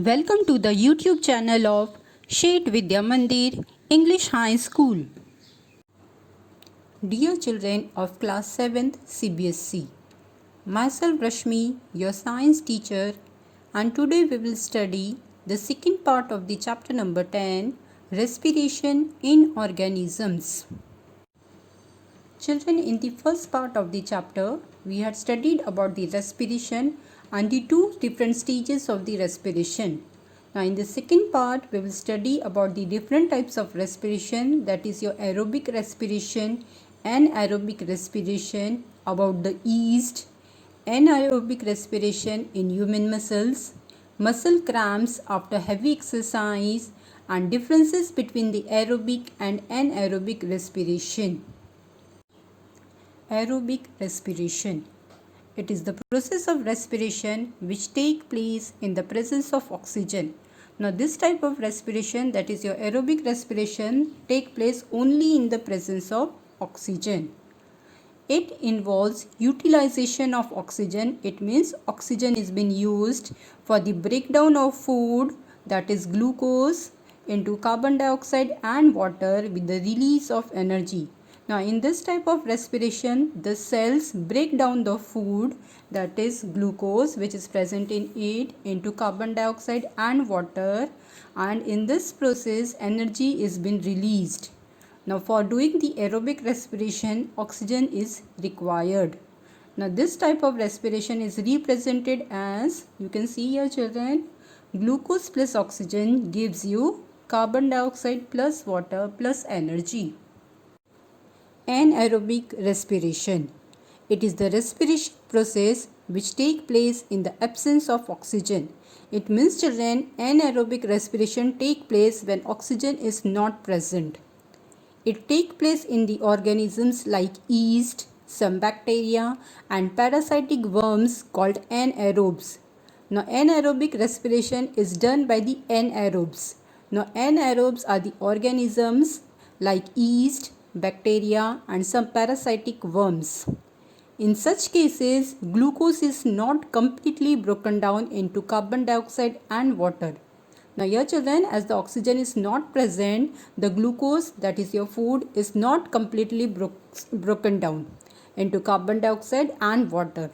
Welcome to the YouTube channel of Shet Vidya Mandir English High School. Dear children of class 7th CBSC, myself Rashmi, your science teacher, and today we will study the second part of the chapter number 10, Respiration in Organisms. Children, in the first part of the chapter, we had studied about the respiration and the two different stages of the respiration. Now, in the second part, we will study about the different types of respiration, that is your aerobic respiration, anaerobic respiration, about the yeast, anaerobic respiration in human muscles, muscle cramps after heavy exercise, and differences between the aerobic and anaerobic respiration. Aerobic respiration. It is the process of respiration which takes place in the presence of oxygen. Now this type of respiration, that is your aerobic respiration, take place only in the presence of oxygen. It involves utilization of oxygen. It means oxygen is being used for the breakdown of food, that is glucose, into carbon dioxide and water with the release of energy. Now in this type of respiration, the cells break down the food, that is glucose which is present in it, into carbon dioxide and water, and in this process energy is being released. Now for doing the aerobic respiration, oxygen is required. Now this type of respiration is represented as, you can see here children, glucose plus oxygen gives you carbon dioxide plus water plus energy. Anaerobic respiration. It is the respiration process which takes place in the absence of oxygen. It means children, anaerobic respiration takes place when oxygen is not present. It takes place in the organisms like yeast, some bacteria, and parasitic worms called anaerobes. Now anaerobic respiration is done by the anaerobes. Now anaerobes are the organisms like yeast, bacteria, and some parasitic worms. In such cases, glucose is not completely broken down into carbon dioxide and water. Now here children, as the oxygen is not present, the glucose, that is your food, is not completely broken down into carbon dioxide and water.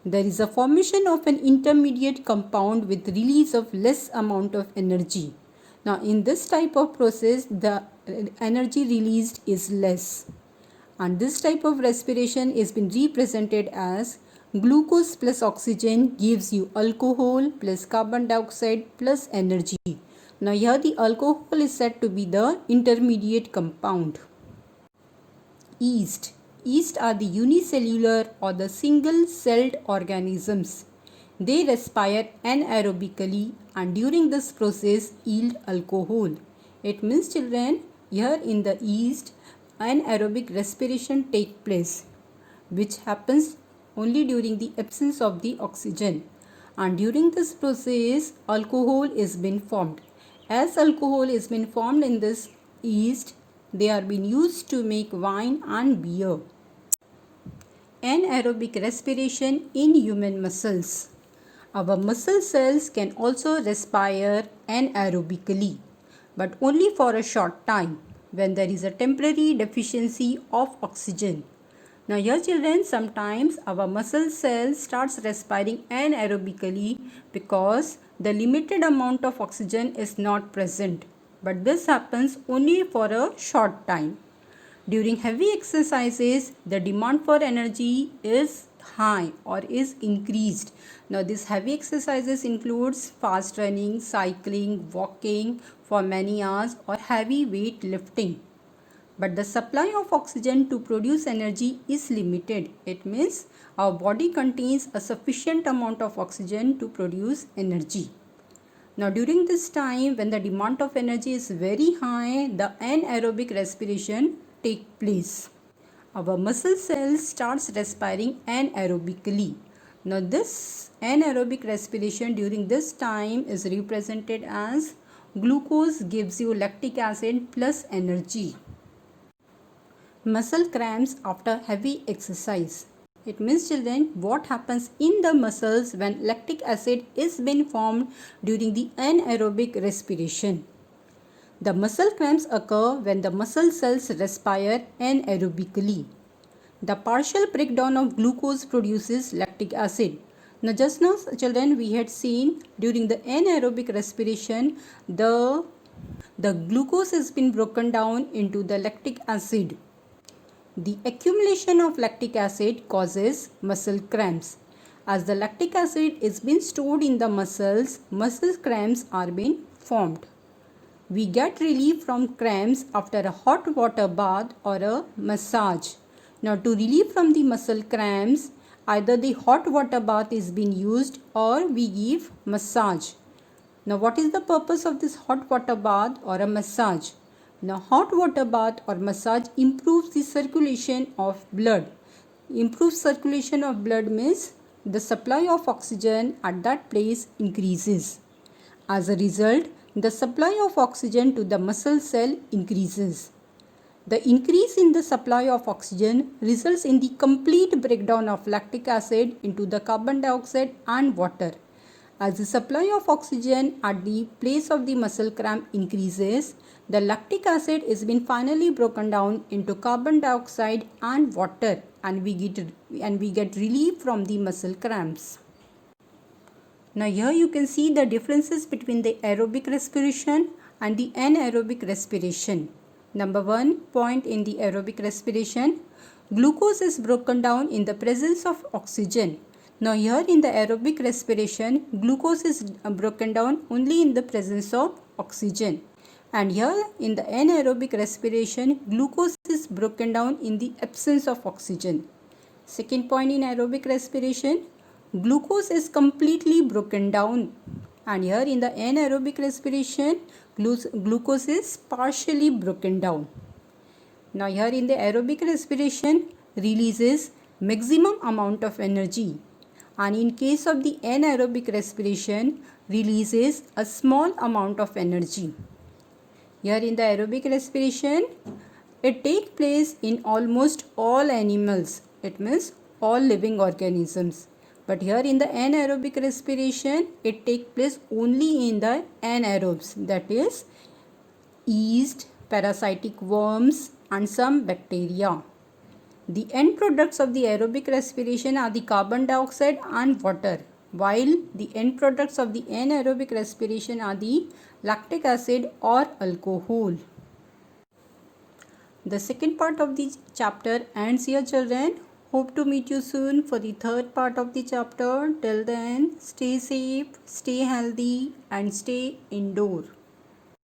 There is a formation of an intermediate compound with release of less amount of energy. Now in this type of process, the energy released is less, and this type of respiration is been represented as glucose plus oxygen gives you alcohol plus carbon dioxide plus energy. Now here the alcohol is said to be the intermediate compound. Yeast. Yeast are the unicellular or the single-celled organisms. They respire anaerobically and during this process yield alcohol. It means children, here in the yeast, anaerobic respiration takes place, which happens only during the absence of the oxygen. And during this process, alcohol is being formed. As alcohol is being formed in this yeast, they are being used to make wine and beer. Anaerobic respiration in human muscles. Our muscle cells can also respire anaerobically, but only for a short time when there is a temporary deficiency of oxygen. Now here children, sometimes our muscle cells starts respiring anaerobically because the limited amount of oxygen is not present, but this happens only for a short time. During heavy exercises, the demand for energy is high or is increased. Now these heavy exercises includes fast running, cycling, walking for many hours, or heavy weight lifting. But the supply of oxygen to produce energy is limited. It means our body contains a sufficient amount of oxygen to produce energy. Now during this time, when the demand of energy is very high, the anaerobic respiration takes place. Our muscle cells starts respiring anaerobically. Now this anaerobic respiration during this time is represented as glucose gives you lactic acid plus energy. Muscle cramps after heavy exercise. It means children, what happens in the muscles when lactic acid is being formed during the anaerobic respiration. The muscle cramps occur when the muscle cells respire anaerobically. The partial breakdown of glucose produces lactic acid. Now just now children, we had seen during the anaerobic respiration the glucose has been broken down into the lactic acid. The accumulation of lactic acid causes muscle cramps. As the lactic acid is being stored in the muscles, muscle cramps are being formed. We get relief from cramps after a hot water bath or a massage. Now to relieve from the muscle cramps, either the hot water bath is being used or we give massage. Now what is the purpose of this hot water bath or a massage? Now hot water bath or massage improves the circulation of blood. Improved circulation of blood means the supply of oxygen at that place increases. As a result, the supply of oxygen to the muscle cell increases. The increase in the supply of oxygen results in the complete breakdown of lactic acid into the carbon dioxide and water. As the supply of oxygen at the place of the muscle cramp increases, the lactic acid is being finally broken down into carbon dioxide and water, and we get relief from the muscle cramps. Now here you can see the differences between the aerobic respiration and the anaerobic respiration. Number 1 point in the aerobic respiration, glucose is broken down in the presence of oxygen. Now here in the aerobic respiration, glucose is broken down only in the presence of oxygen. And here in the anaerobic respiration, glucose is broken down in the absence of oxygen. Second point in aerobic respiration, glucose is completely broken down. And here in the anaerobic respiration, glucose is partially broken down. Now here in the aerobic respiration, releases maximum amount of energy. And in case of the anaerobic respiration, releases a small amount of energy. Here in the aerobic respiration, it takes place in almost all animals. It means all living organisms. But here in the anaerobic respiration, it takes place only in the anaerobes, that is yeast, parasitic worms and some bacteria. The end products of the aerobic respiration are the carbon dioxide and water, while the end products of the anaerobic respiration are the lactic acid or alcohol. The second part of the chapter ends here, children. Hope to meet you soon for the third part of the chapter. Till then, stay safe, stay healthy and stay indoor.